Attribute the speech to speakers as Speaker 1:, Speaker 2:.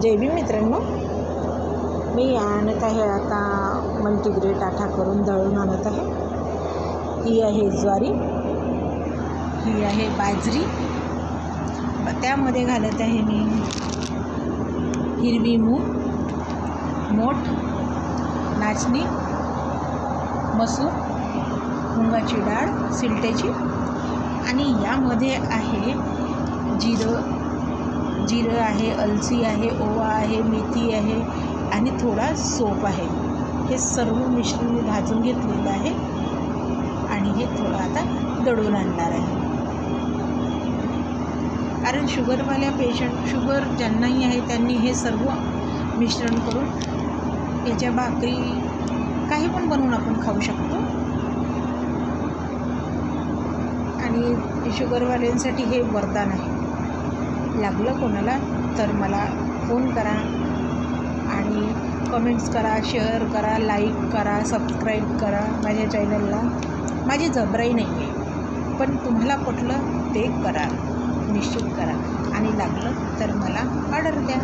Speaker 1: जय भीम मित्रांनो, मी आणत आहे आता मल्टीग्रेट आटा करून दळून आणत आहे। ही आहे ज्वारी, ही आहे बाजरी, त्यामध्ये घालत आहे मी हिरवी मूग, मोठ, नाचणी, मसूर, मुगाची डाळ सिलटेची, आणि यामध्ये आहे जिरं आहे, अलसी आहे, ओवा आहे, मेथी आहे आणि थोडा सोप आहे। हे सर्व मिश्रण मी भाजून घेतलेलं आहे आणि हे थोडं आता दळून आणणार आहे। कारण शुगरवाल्या पेशंट, शुगर ज्यांनाही आहे त्यांनी हे सर्व मिश्रण करून याच्या भाकरी काही पण बनवून आपण खाऊ शकतो। आणि शुगरवाल्यांसाठी हे वरदान आहे। लागलं कोणाला तर मला फोन करा आणि कमेंट्स करा, शेअर करा, लाईक करा, सबस्क्राईब करा माझ्या चॅनलला। माझी जबराई नाही आहे, पण तुम्हाला पटलं ते करा, निश्चित करा, आणि लागलं तर मला ऑर्डर द्या।